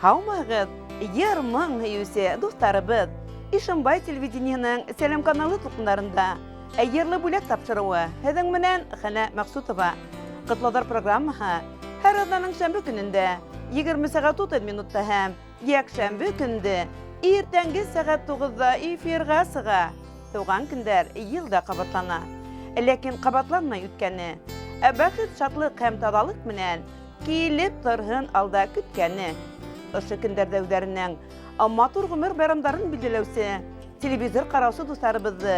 Haumağız, yarımın heyüse dostlarыбыз, İşinbay televidenияның Сәлем каналы тұтындарында әйерлі бүлек тапшыруы һеҙҙең менән Хәнә Мәҡсүтова. Ҡотлауҙар программаһы һәр аҙнаның шәмбе көнөндә 20 сәғәт 30 минутта һәм йәкшәмбе көнде иртәнге сәғәт 9-да эфирға сыға. Тыуған көндәр йылда ҡабатлана. Ләкин ҡабатланмай үткәне, бәхет, шатлык һәм таҙалыҡ менән килеп торһон алда көткәне. Ошо көндәрҙә үҙҙәренең матур ғүмер байрамдарын билдәләүсе, телевизор ҡараусы дуҫтарыбыҙҙы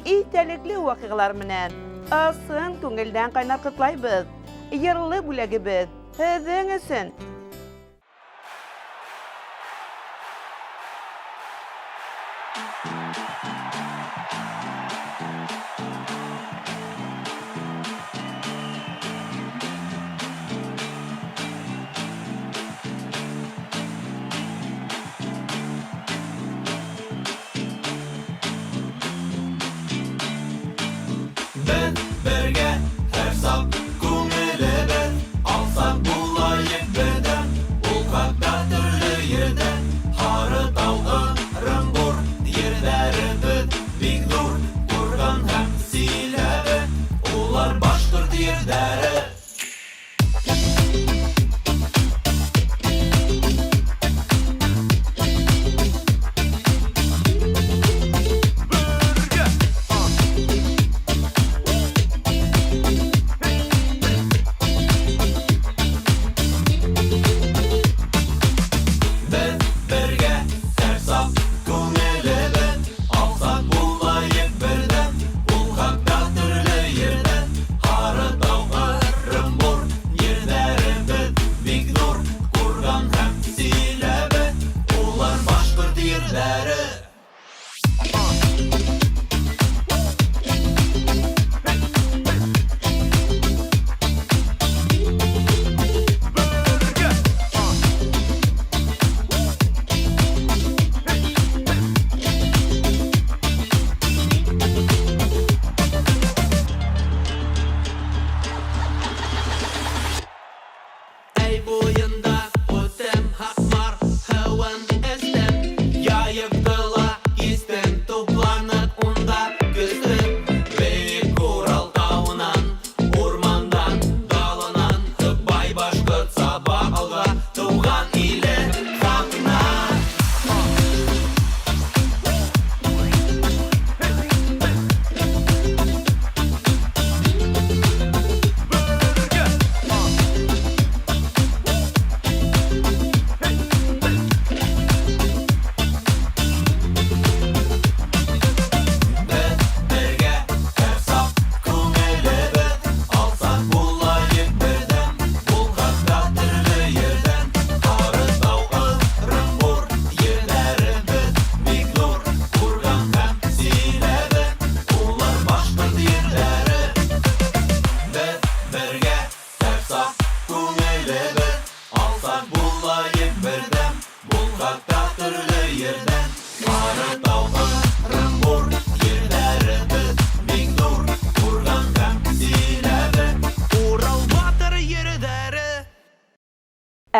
иҫтәлекле ваҡиғалар менән ысын күңелдән ҡайнар ҡотлайбыҙ. Йырлы бүләгебеҙ һеҙҙең өсөн. Бергә һәр саҡ күңелебеҙ алсаҡ булайыҡ берҙәм. Ул хаҡта төрлө ерҙән һары тау, ырымбур ерҙәребеҙ бик ҙур. Курган һәм Силәбе улар башҡорт ерҙәре.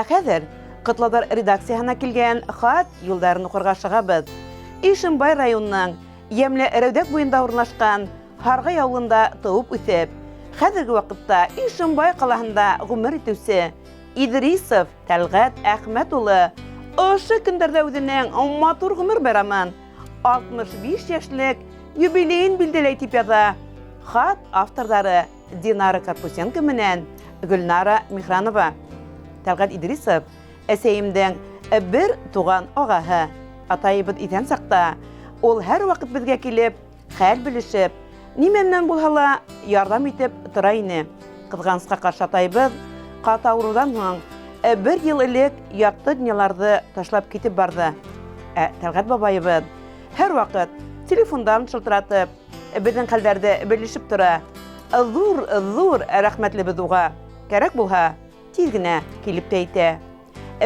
Хәҙер Ҡотлауҙар редакцияһына килгән хат юлдарын уҡырға шығабыҙ. Ишембай районының Йәмле Рәүҙәк буйында урынлашҡан Һарғай ауылында тыуып үҫеп, хәҙерге ваҡытта Ишембай ҡалаһында ғүмер итеүсе Идрисов Тәлғәт Әхмәт улы ошо көндәрҙә үҙенең матур ғүмер байрамын 65 йәшлек юбилейын билдәләй тип яҙа. Хат авторҙары Динара Карпусенко менән Гөлнара Михранова. Тәлғәт Идрисов әсәйемдең бер туған ағаһы. Атайыбыҙ иҫән саҡта ул һәр ваҡыт беҙгә килеп, хәл белешеп, нимәнән булһа ла ярҙам итеп тора ине. Ҡыҙғанысҡа ҡаршы атайыбыҙ ҡаты ауырыуҙан һуң 1 йыл элек ярты донъяларҙы ташлап китеп барҙы. Тәлғәт бабайыбыҙ һәр ваҡыт телефондан шылтыратып, беҙҙең хәлдәрҙе белешеп тора. Ҙур рәхмәтлебеҙ уға. Кәрәк булһа, тиҙ генә килеп тә әйтә.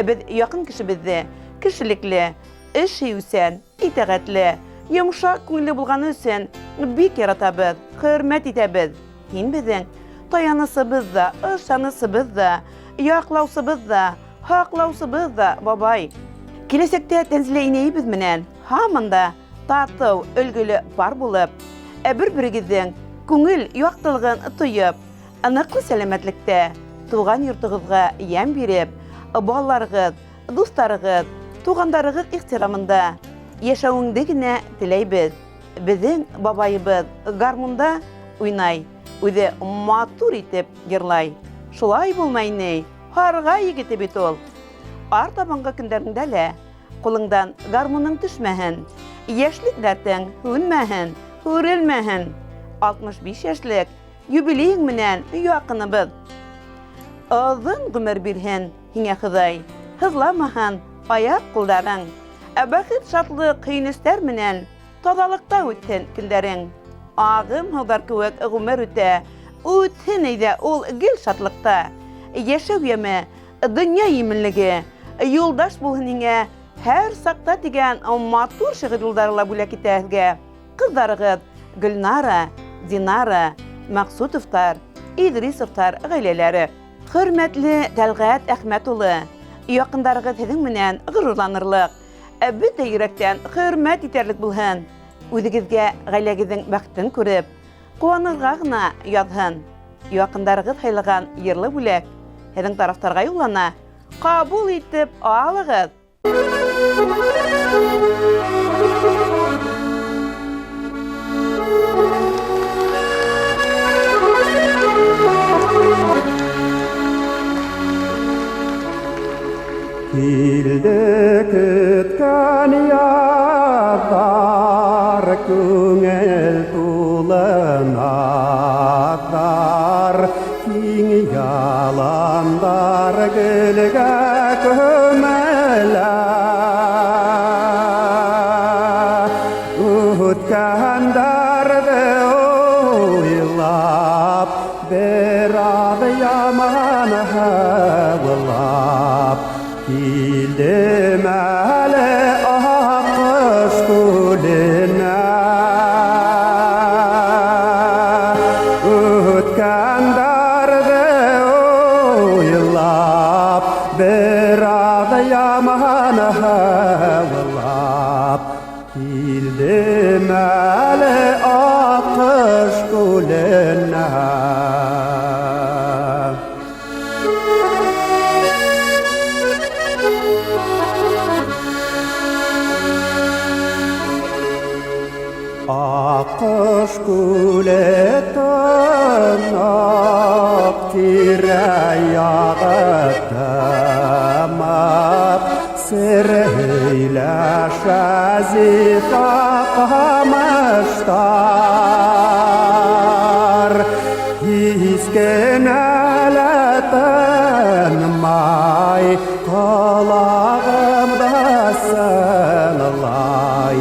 Беҙ яҡын кешебеҙҙе кешелекле, эш һөйөүсән, итәғәтле, йомшаҡ күңелле булғаны өсөн бик яратабыҙ, хөрмәт итәбеҙ. Һин беҙҙең таянысыбыҙ ҙа, ышанысыбыҙ ҙа, яҡлаусыбыҙ ҙа, haqlausыбыз da babay. Келесекте тәнзілейнейбіз менен, хамында татау өлгілі бар болып, бір-бірігіздің көңіл юақтылығын тұйып, анықлы сәлеметлікте туған юртығызға ем беріп, балаларығыз, достарығыз, туғандарығыз ихтирамында яшауыңдегіне тілейбіз. Біздің бабайыбыз гармунда уйнай, өзі матур етіп герлай. Шулай болмайны, харға егеті бет ол. Артабанғы күндеріңді әлі, қолыңдан гармунның түшмәхін, яшілікдердің хүнмәхін, хүрілмәхін. 65 яшілік юбилейің менен юақыныбыз. Ұзын ғүмір бірхін, хиңе Құдай, хызламахан аяқ қолдарың. Бақыт шатлы қиыныстар менен тазалықта өткен күндерің. Ағым хылдар көк ғүмір өтін ейді ол гел шатлықта. Яшау емі, дүния емінлігі, юлдаш болғыныңа әр сақта деген матур шығыр юлдарыла бөлек етәзге. Қыздарығыз Гүлнара, Динара, Мақсутовтар, Идрисовтар ғайлелері. Хөрмәтлі Тәлғат Әхмәтұлы, яқындарығыз һеҙҙең менән ғырурланырлыҡ, бөтә йөрәктән хөрмәт итәрлек булһын. Үҙегеҙгә ғаиләгеҙҙең бәхтен күреп, ҡыуанырға ғына яҙһын. Яҡындарығыҙ һайлаған йырлы бүләк һеҙҙең тарафтарға юллана. Ҡабул итеп алығыҙ. Килде көткән яҙҙар, күңел тулынаҡтар, киң яландар гөлгә күмелә. Үткәндәрҙе уйлап, бер аҙ яман һыуылап, килдем әле аҡҡош күленә. Үткәндәрҙе уйлап, бер аҙ яман һыуылап, килдем әле аҡҡош күленә. Аҡҡош күле тынып, тирә-яғы тымып, сер һөйләшә зифа ҡамыштар. Һис кенә лә тынмай, ҡолағымда сыңлай.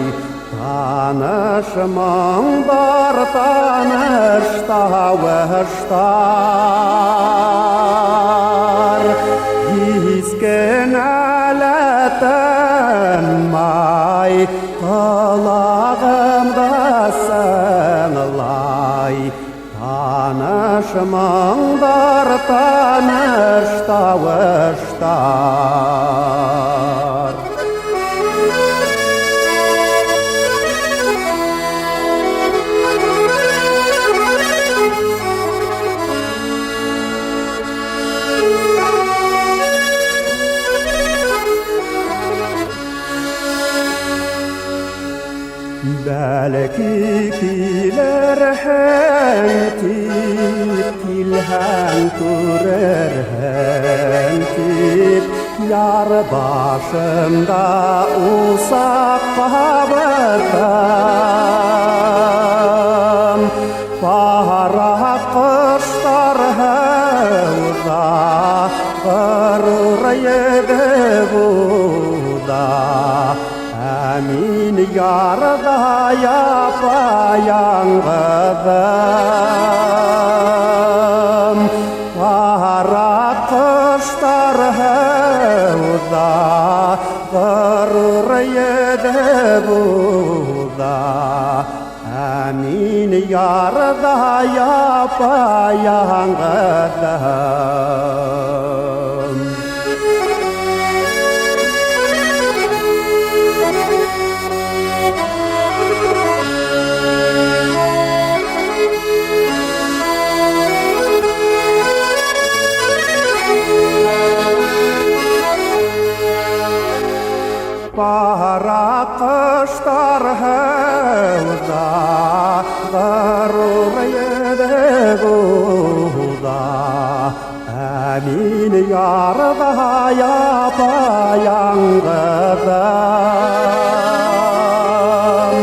Таныш моңдар, таныш тауыштар. Һис кенә лә тынмай, ҡолағымда сыңлай. Таныш моңдар, таныш тауыштар. Бәлки килерһең тип, килһәң күрерһең тип, яр башымда усаҡ ҡабырҙым. Ҡара ҡоштар һыуҙа, ғорур егеп уҙа. Мин ярҙа япа-яңғыҙым. Ҡара ҡоштар һыуҙа, ғорур егеп уҙа. Мин ярҙа япа-яңғыҙым. garurayede buda Amin yarda yapayangıdım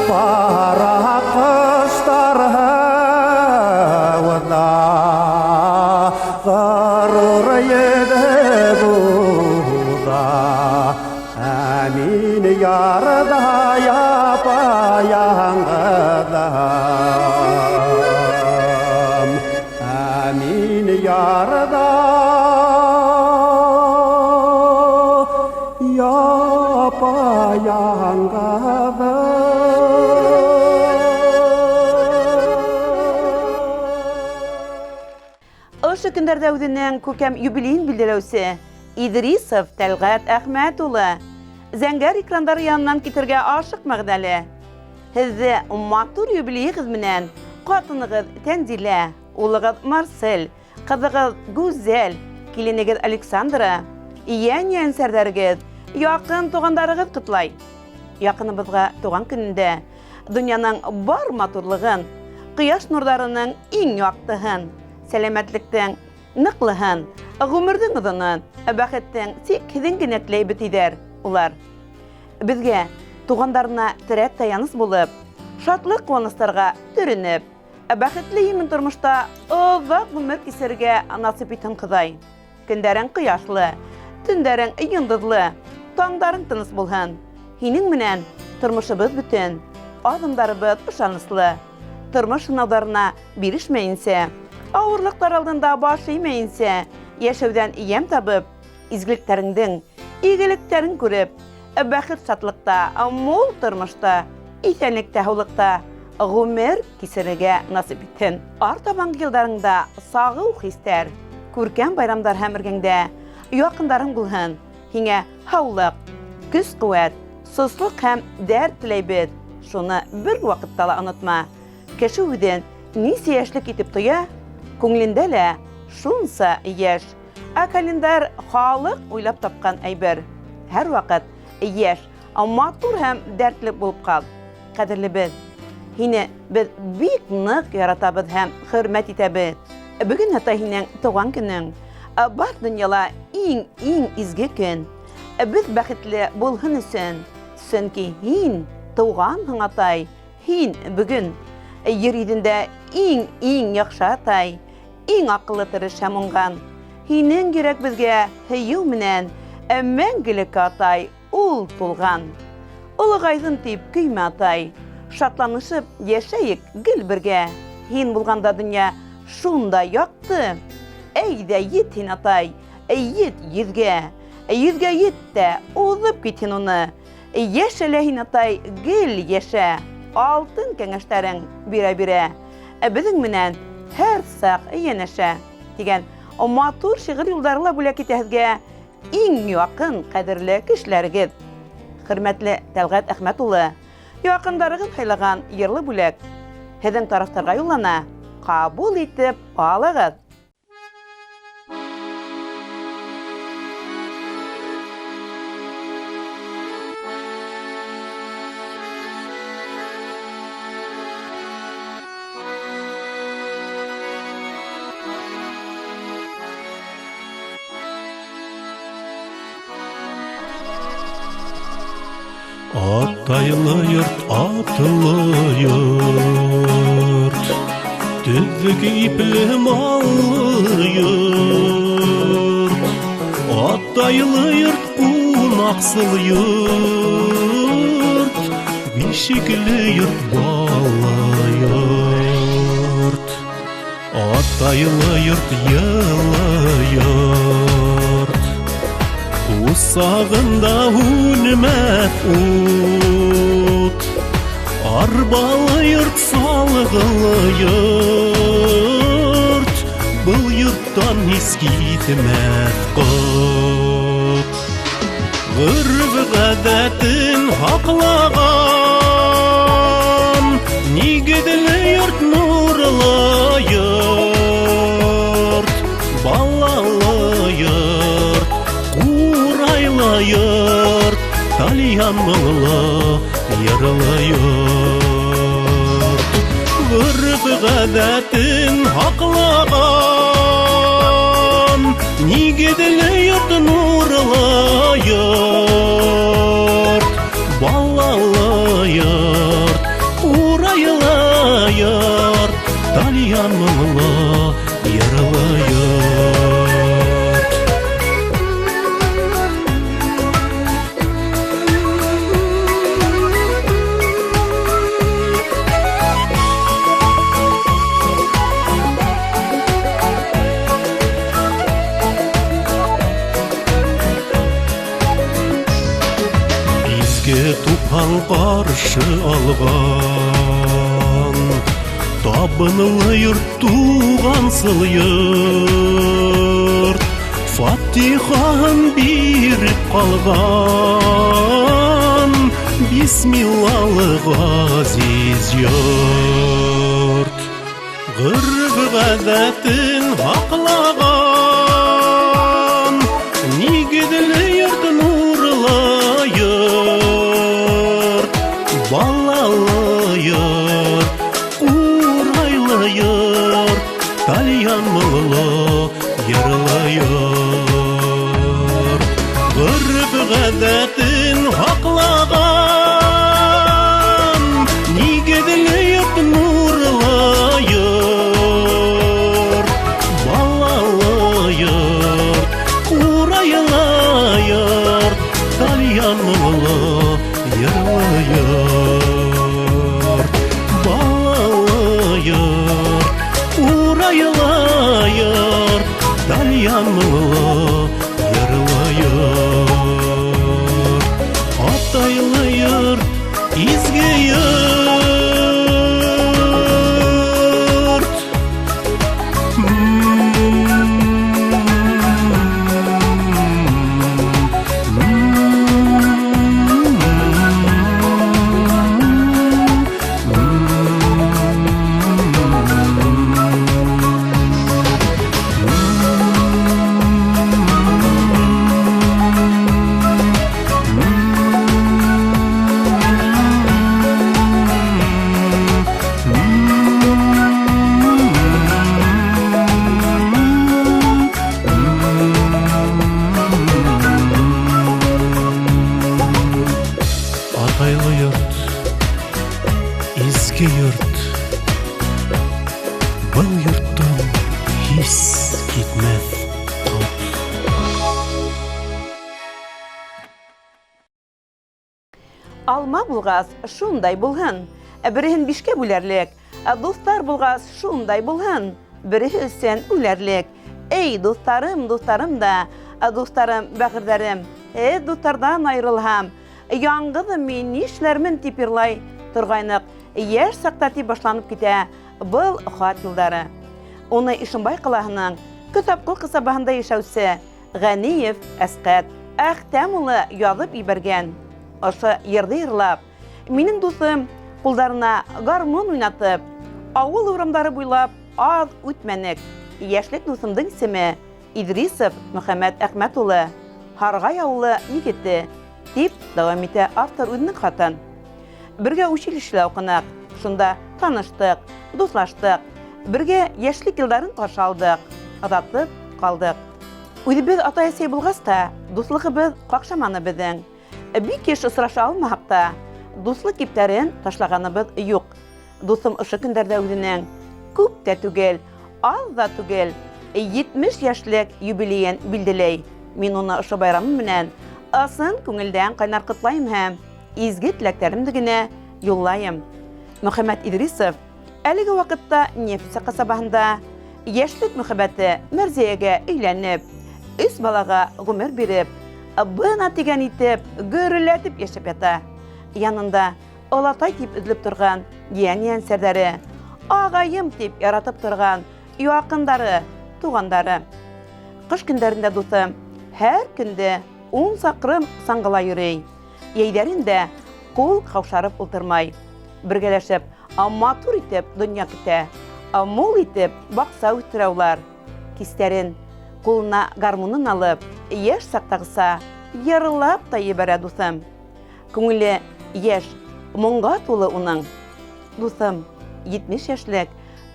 Para kışlar havada garurayede buda Amin yarda yapayangıdım Amin yarda Ошо көндәрдә үзенең күкәм юбилейын билдәләүсе Идрисов Тәлгать Әхмәт улы зәңгәр экрандары янынан китергә ашыкмагыз әле. Һеҙҙе матур юбилейығыҙ менән ҡатынығыҙ Тәнзилә, улығыҙ Марсель, ҡыҙығыҙ Гүзәл, киленегеҙ Александра, ейән-ейәнсәрҙәрегеҙ, яҡын туғандарығыҙ ҡотлай. Яҡыныбыҙға туған көнөндә донъяның бар матурлығын, ҡояш нурҙарының иң яҡтыһын, сәләмәтлектең ныҡлыһын, ғүмерҙең оҙонон, бәхеттең сикһеҙен генә теләйбеҙ тиҙәр улар. Беҙгә туғандарына терәк таяныс булып, шатлыҡ ҡыуаныстарға төрөнөп, бәхетле емен тормошта оҙаҡ ғүмер кисергә насип итһен Хоҙай. Көндәрең ҡояшлы, төндәрең йондоҙлы, таңдарың тыныс булһын. Һинең менән тормошыбыҙ бөтөн, аҙымдарыбыҙ ышаныслы. Тормош һынауҙарына бирешмәйенсә, ауырлыҡтар алдында баш эймәйенсә, йәшәүҙән йәм табып, изгелектәреңдең, игелектәрен күреп, бәхет шатлыҡта, мул тормошта, иҫәнлектә, һаулыҡта ғүмер кисерергә насип итһен. Артабанғы йылдарыңда сағыу хистәр, күркәм байрамдар һәм эргәңдә яҡындарың булһын. Һиңә һаулыҡ, көс-ҡеүәт, сослоҡ һәм дәрт теләйбеҙ. Шуны бер ваҡытта ла онотма. Кеше үҙен нисә йәшлек итеп тоя, күңелендә лә шунса йәш. Ә календар халыҡ уйлап тапҡан әйбер. Һәр ваҡыт йәш, матур һәм дәртле булып ҡал. Ҡәҙерлебеҙ, һине беҙ бик ныҡ яратабыҙ һәм хөрмәт итәбеҙ. Бөгөн атай һинең тыуған көнөң. Бар донъяла иң изге көн. Беҙ бәхетле булһын өсөн. Сөнки һин тыуғанһың атай. Һин бөгөн ер йөҙөндә иң яҡшы атай. Иң аҡыллы, тырыш һәм уңған. Һинең йөрәк беҙгә һөйөү менән мәңгелек атай ул тулған. Олоғайҙым тип көймә атай. Шатланышып йәшәйек гел бергә. Һин булғанда донъя шунда яҡты. Әйҙә ет һин атай, ет йөҙгә. Йөҙгә ет тә, уҙып кит һин уны. Йәшәлә һин атай, гел йәшә. Алтын кәңәштәрең бирә-бирә. Беҙең менән һәр саҡ йәнәшә. Тигән матур шиғыр юлдары ла бүләк итә һеҙгә иң яҡын ҡәҙерле кешеләрегеҙ. Хөрмәтле Тәлғәт Әхмәт улы, яҡындарығыҙ һайлаған йырлы бүләк һеҙҙең тарафтарға юллана. Ҡабул итеп алығыҙ. Атайлы йорт, атлы йорт, төҙөк ипле маллы йорт. Атайлы йорт, ҡунаҡсыл йорт, бишекле йорт, баллы йорт. Атайлы йорт, йылы йорт, усағында һүнмәҫ ут. Арбалы йорт, салғылы йорт, был йорттан һис китмәҫ ҡот. Ғөрөф-ғәҙәтен һаҡлаған, нигеҙле йорт, нурлы йорт, балалы йорт, ҡурайлы йорт, тальян мыңлы, йырлы йорт. Гырып гадәтен һаклаған, нигеделе йорт нурлы йорт, балалы йорт, урайлы йорт, тальян моңлы йырлы йорт. Тупан каршы алган, табынлы йорт, тугансыл йорт, фатихаһын биреп калган, бисмиллалы газиз йорт. Гырып гадәтен һаклаган, нигеделе йорт нурлы йорт, балалы йорт, урайлы йорт, тальян моңлы йырлы йорт. Гырып гадәтен һаклаган, нигеделе йорт нурлы йорт, балалы йорт, урайлы йорт, тальян моңлы йырлы йорт, балалы йорт, урайлы йорт, тальян моңлы йырлы йорт, атайлы йорт, изге йорт. Атайлы йорт, изге йорт, был йорттан һис китмәҫ тот. Алма булгас, шундай булһын. Береһен 5-кә бүләрлек. Дуҫтар булгас, шундай булһын. Береһе өсөн үләрлек. Эй, дуҫтарым, дуҫтарым да, дуҫтарым, бәғерҙәрем, дуҫтардан айырылһам, яңғыҙым мин, нишләрмен тип йырлай торғайныҡ. Йәш саҡта тип башланып китә был хат юлдары. Уны Ишембай ҡалаһының Көтапҡол ҡасабаһында йәшәүсе Ғәниев Әсҡәт Әхтәм улы яҙып ебәргән. Ошо йырҙы йырлап, минең дуҫым ҡулдарына гармун уйнатып, ауыл урамдары буйлап аҙ үтмәнек. Йәшлек дуҫымдың исеме Идрисов Мөхәммәт Әхмәт улы, Һарғай ауылы егете, тип дауам итә автор үҙенең хатын. Бергә училищелә уҡыныҡ, шунда таныштыҡ, дуҫлаштыҡ, бергә йәшлек йылдарын ҡаршы алдыҡ, оҙатып ҡалдыҡ. Үҙебеҙ ата-әсәй булғас та, дуҫлығыбыҙ ҡаҡшаманы беҙҙең. Бик йыш осраша алмаһаҡ та, дуҫлыҡ иптәрен ташлағаныбыҙ юҡ. Дуҫым ошо көндәрҙә үҙенең күп тә түгел, аҙ ҙа түгел, 70 йәшлек юбилейын билдәләй. Мин уны ошо байрамы менән ысын күңелдән ҡайнар ҡотлайым һәм изге теләктәремде генә юллайым. Мөхәммәт Идрисов әлеге ваҡытта Нефтсе ҡасабаһында йәшлек мөхәббәте Мәрзиәгә өйләнеп, 3 балаға ғүмер биреп, бына тигән итеп, гөрөләтеп йәшәп ята. Янында олатай тип өҙөлөп торған ейән-ейәнсәрҙәре, ағайым тип яратып торған яҡындары, туғандары. Ҡыш көндәрендә дуҫым һәр көндө 10 саҡрым саңғыла йөрөй. Йәйҙәрендә ҡул ҡаушарып ултырмай. Бергәләшеп, матур итеп донъя көтә, мул итеп баҡса үҫтерә улар. Кистәрен ҡулына гармунын алып, йәш саҡтағыса йырлап та ебәрә дуҫым. Күңеле йәш, моңға тулы уның. Дуҫым, 70 яшьлек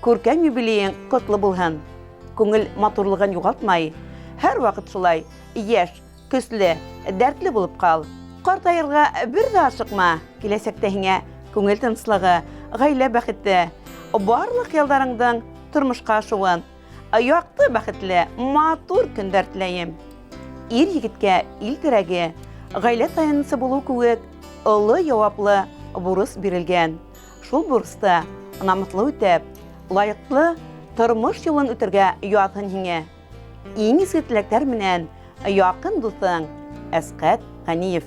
күркәм юбилейың котлы булһын. Күңел матурлыгын югалтмай, һәр вакыт шулай яшь, көсле, дәртле булып кал. Картаерга бер дә ашыкма, киләсәктә һиңә күңел тынычлыгы, гаилә бәхете, барлык ялдарыңдың тормышка ашуын, яқты бәхетле, матур көндәр теләйем. Ир егеткә ил терәге, гаилә таянысы булу кебек олы яуаплы бурыс бирелгән. Шул бурысты намыслы үтәп, лайыклы тормыш юлын үтәргә ятһын һиңә. Иң изге теләктәр менән якын дусың Әсҡәт Ғәниев.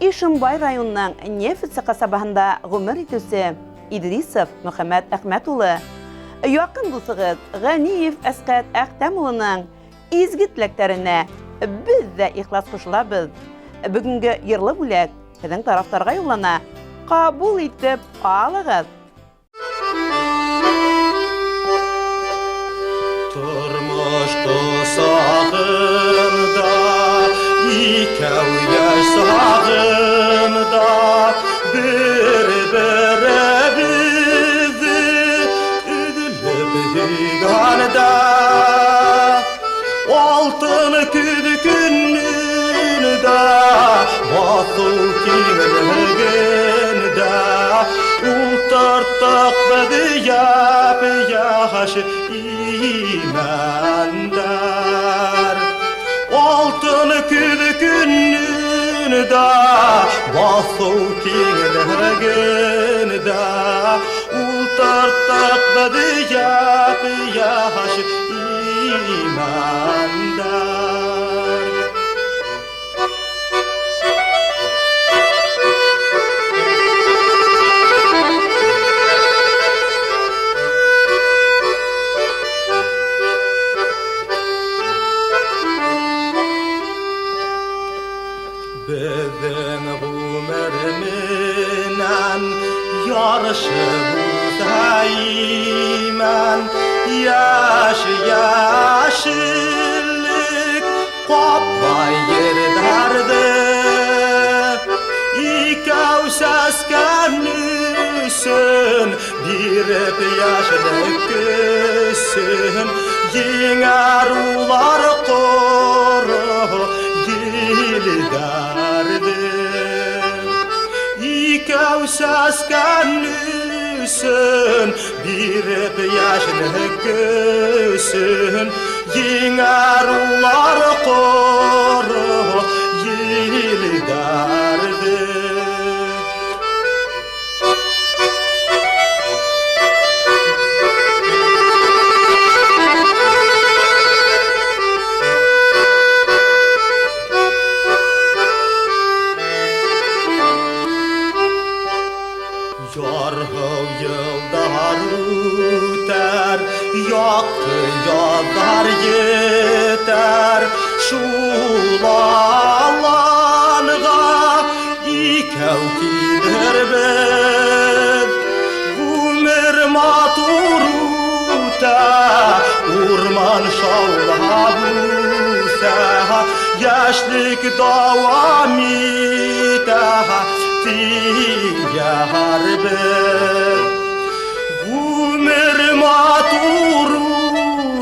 Ишембай районының Нефть касабаһында ғүмер итүсе Идрисов Мөхәммәт Әхмәт улы, якын дусығыз Ғәниев Әсҡәт Әхтәм улының изге теләктәренә без дә ихлас ҡушылабыҙ. Бөгөнгө йырлы бүләк һеҙҙең тарафтарға юллана. Ҡабул итеп алығыҙ. Тормош ҡосағында, икәү йәш сағында, бер-беребеҙҙе өҙөлөп һөйгәндә, алтын көҙ көнөндә, баҫыу киңлегендә, ултырттыҡ беҙ яп-йәш имәндәр. Алтын көҙ көнөндә, баҫыу киңлегендә, ултырттыҡ беҙ яп-йәш имәндәр. Беҙҙең ғүмер менән ярышыбыҙ һәймән, йәш-йәшеллек ҡаплай ерҙәрҙе, икәү сәскән өсөн биреп йәшлек көсөн, еңәр улар ҡоро елдәрҙе. Икәү сәскән өсөн биреп йәшлек көсөн, еңәр улар ҡоро елдәрҙе. Ярһыу йылдар үтәр, яҡты яҙҙар етәр, шул аланға икәү килербеҙ. Ғүмер матур үтә, урман шаулап үҫә, йәшлек дауам итә, тиярбеҙ. Ғүмер матур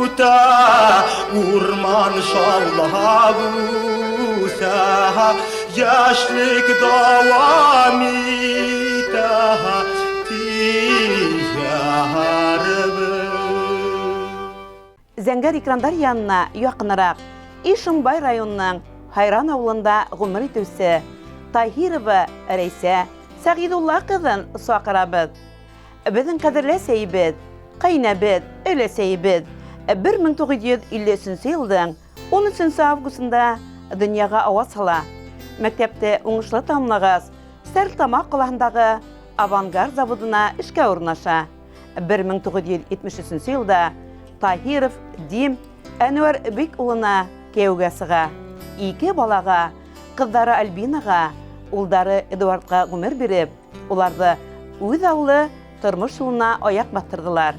үтә, урман шаулап үҫә, йәшлек дауам итә, тиярбеҙ. Зәңгәр экрандар янына яҡыныраҡ Ишембай районының Һайран ауылында ғүмер итеүсе Таһирова Рәйсә Сәғидулла ҡыҙын саҡырабыҙ. Беҙҙең ҡәҙерле сәйебеҙ, ҡәйнәбеҙ, өләсәйебеҙ 1953 йылдың 13 августында донъяға ауаз һала. Мәктәпте уңышлы тамамлағас, Стәрлетамаҡ ҡалаһындағы Авангард заводына эшкә урынлаша. 1973 йылда Таһиров Дим Әнүәр Бик улына кейәүгә сыға. 2 балаға, ҡыҙҙары Альбинаға, улдары Эдуардға ғүмер биреп, уларҙы үҙ аллы тормош юлына аяҡ баҫтырҙылар.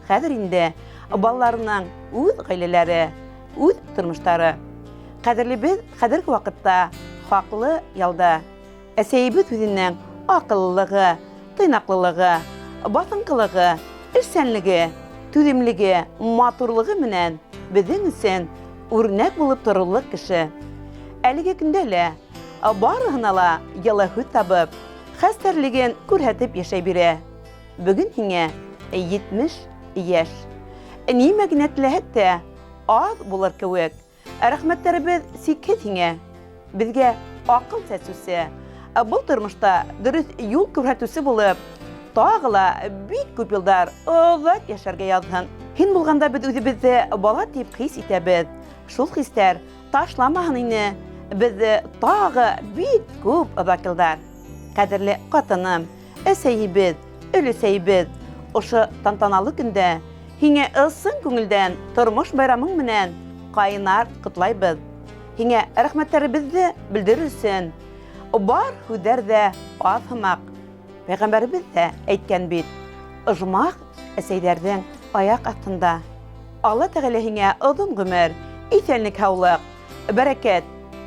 Хәҙер инде балаларының үҙ ғаиләләре, үҙ тормоштары. Ҡәҙерлебеҙ хәҙерге ваҡытта хаҡлы ялда. Әсәйебеҙ үҙенең аҡыллылығы, тыйнаҡлылығы, басынқылығы, ішсәнлігі, түземлігі, матурлығы менен біздің үшін үрнәк болып тұрылық кіші. Әліге күндәлі барығына ла яла хүт табып, хәстәрлеген күрһәтеп яшай бире. Бүгін һиңә 70 яш. Нимә генә теләһәк тә аз булыр кеүек. Рәхмәттәребез сикһеҙ һиңә. Безгә ақыл сәсүсе, бұл тормышта дөрес юл күрһәтүсе булып, тағы ла бик күп йылдар оҙаҡ йәшәргә яҙһын. Һин булғанда беҙ үҙебеҙҙе бала тип хис итәбеҙ. Шул хистәр ташламаһын ине беҙҙе тағы бик күп оҙаҡ йылдар. Ҡәҙерле ҡатыным, әсәйебеҙ, өләсәйебеҙ, ошо тантаналы көндә һиңә ысын күңелдән тормош байрамың менән ҡайнар ҡотлайбыҙ. Һиңә рәхмәттәребеҙҙе белдерер өсөн бар һүҙҙәр ҙә аҙ һымаҡ. Пәйғәмбәребеҙ ҙә әйткән бит, ожмах әсәйҙәрҙең аяҡ аҫтында. Алла Тәғәлә һиңә оҙон ғүмер, иҫәнлек һаулыҡ, бәрәкәт,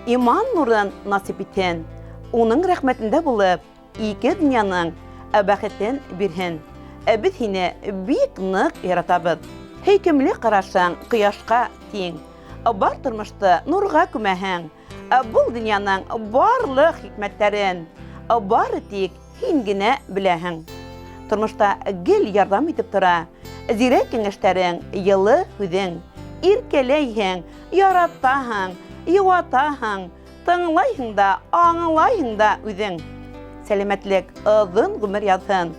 иман нурын насип итһен. Уның рәхмәтендә булып, ике донъяның бәхетен бирһен. Беҙ һине бик ныҡ яратабыҙ. Һөйкөмлө ҡарашың ҡояшҡа тиң. Бар тормошто нурға күмәһең. Был донъяның барлыҡ хикмәттәрен бары тик һин генә беләһең. Тормошта гел ярҙам итеп тора. Зирәк кәңәштәрең, йылы һүҙең. Иркәләйһең, яратаһың, йыуатаһың, тыңлайһың да, аңлайһың да үҙең. Сәләмәтлек оҙон ғүмер яҙһын.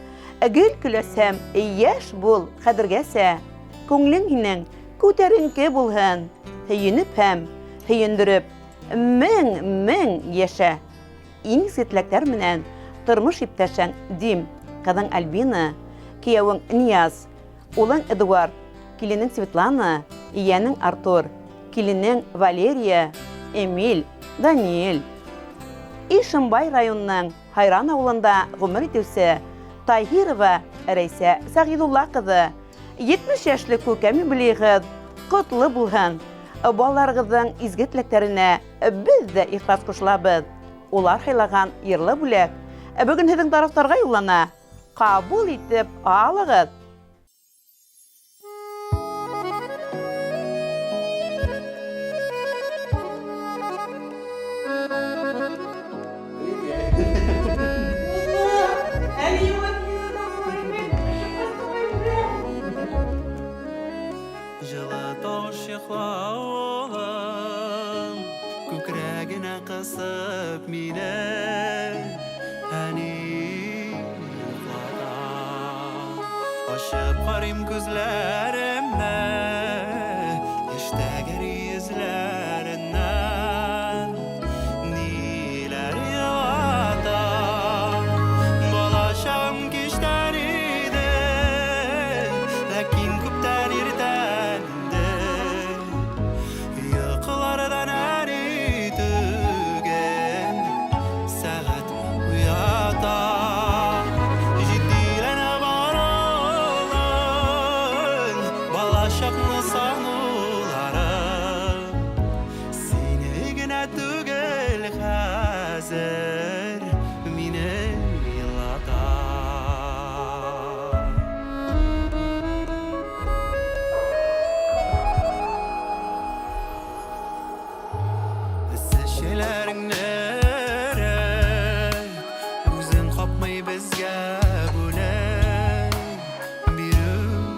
Гел көләсәм, йәш бул хәҙергәсә. Күңлең һинең күтәренке булһын. Һөйөнөп һәм һөйөндөрөп, мең йәшә. Иң ситләктәр менән тормош иптәшең Дим, ҡыҙың Альбина, кейәүең Нияз, улың Эдуард, киленең Светлана, йәнең Артур, киленең Валерия, Эмиль, Даниэль. Ишембай районының Хайран ауылында ғүмер итеүсе Таһирова Рәйсә Сәғидулла ҡыҙы, 70 йәшлек күкәм юбилейығыҙ ҡотло булһын. Балаларығыҙҙың изге теләктәренә беҙ ҙә ихлас ҡушылабыҙ. Улар һайлаған йырлы бүләк бөгөн һеҙҙең тарафтарға юллана. Ҡабул итеп алығыҙ. Жылы тошиқлауым күкрәгенә ҡысып мине әни йоҡлата. Ашып ҡарайым күҙләремә йәштәгәр йөҙләренән ниләр йыуата. Балашам киштән иде, ләкин күптән иртән инде. Йоҡоларҙан әни түгел, сәғәт уята. Җитдиләнә баралын, балашаҡны сануларым. Сине генә түгел хәзер мине илата. Шәйләрең нәрәк, үзен ҡапмай безгә бүләк бирүләргә.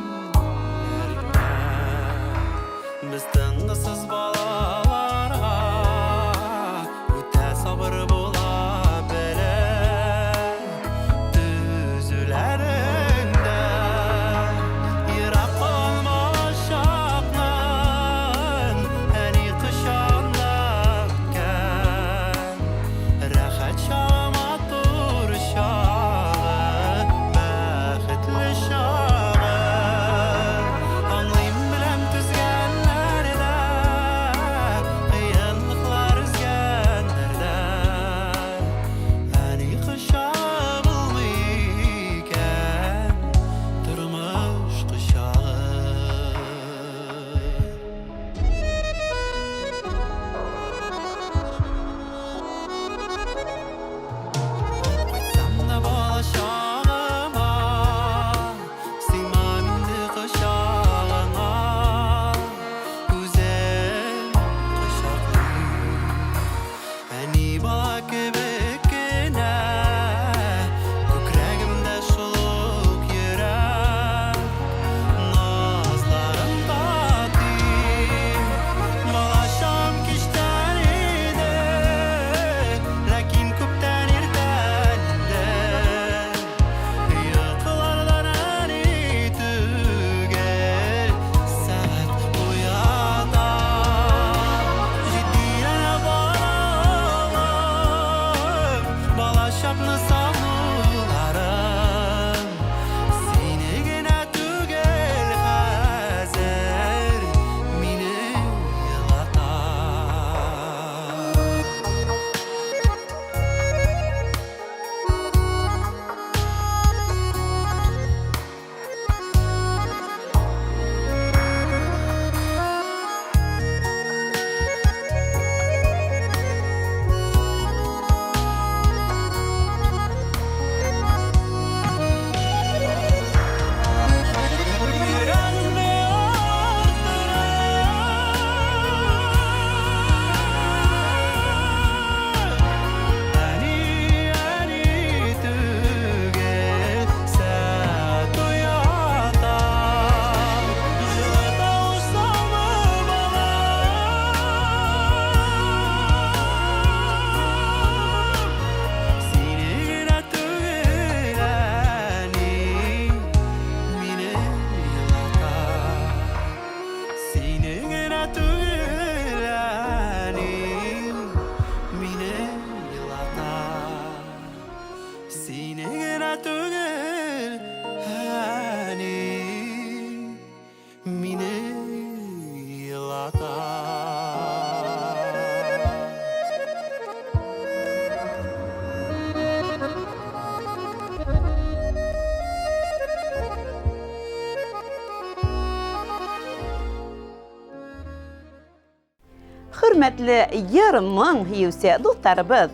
Hürmetli yarımın hiyuse dostlarыбыз.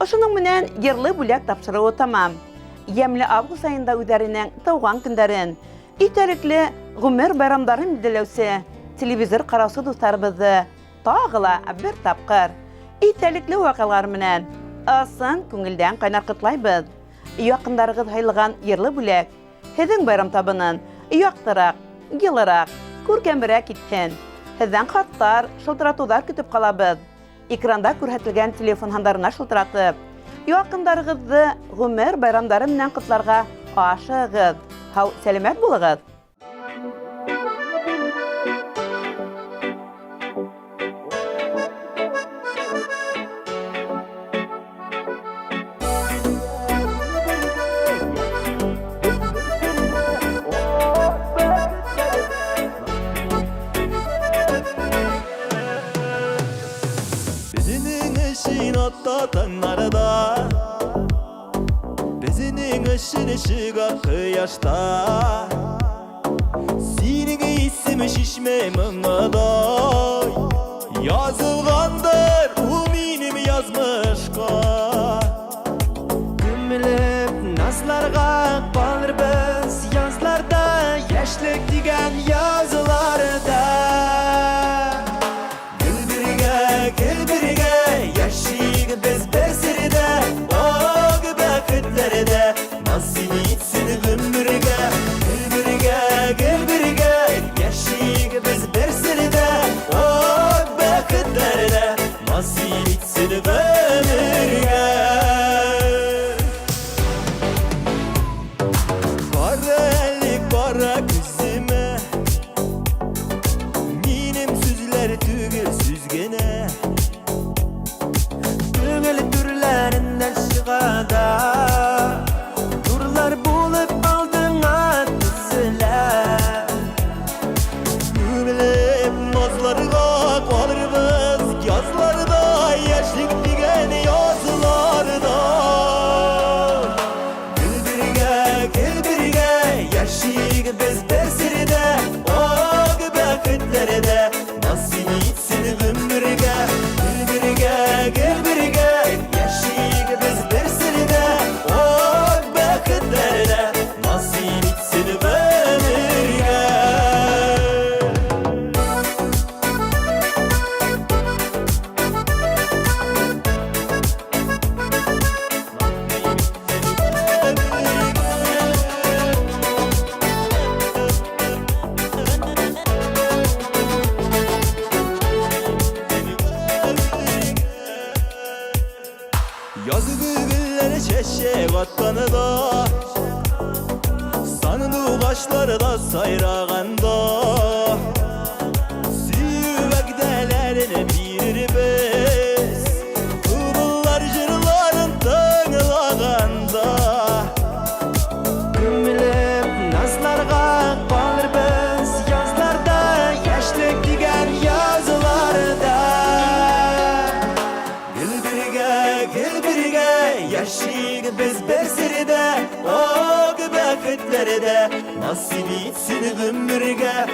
Oşunun menen yerli bulak tapşırığı tamam. Yemli avgust ayında üzerinen tavgan günlerin, itelikli Gümer bayramların dileuse, televizor karası dostlarыбızı tağıla bir tapqır. İtelikli vakalar menen asın köngülden kaynarqıtlaybız. Yakındarıgız haylıgan yerli bulak, hedin bayram tabının yaktırak, yılarak, көркембірәк иткен. Һеҙҙән хаттар, шылтыратыуҙар көтөп ҡалабыҙ. Экранда күрһәтелгән телефон һандарына шылтыратып, яҡындарығыҙҙы ғүмер байрамдары менән ҡотларға ашығыҙ. Һау, сәләмәт булығыҙ. Tağlarda Bizinin ışın ışığa kıyaşta Senin ismi şişme mınaday Yazılgandır o benim yazmışka Gümülüp nazlarga balır biz Yazlarda yaşlık digen yazılarda Gülbirge yaşıyık biz besirde O gübekitlerde nasıl itsin gümbürge Gülbirge yaşıyık biz besirde O gübekitlerde nasıl itsin gümbürge Kara ellik kara küzüme Minim süzler tügül süzgene Tügül türlerinden şıgada Turlar bulup aldığına tüzüler Gümülüp nazlarına kalırız Yazlarda yaşlık digen yazılarda Gülbirge yaşıyık biz besirde O gübekitlerde nasıl itsin gümbürge Gülbirge yaşıyık biz besirde O gübekitlerde nasıl itsin gümbürge Yazı güller çeşek atkanıda Sandığı kaşları sayrağında Süvekdelerini birir biz Kıvıllar jırların tığılağında Gümülüp nazlarga balır biz Yazlarda yaşlık digen yazılarda Gülbirge yaşıyık biz besirde O gübekitlerde nasıl itsin gümbürge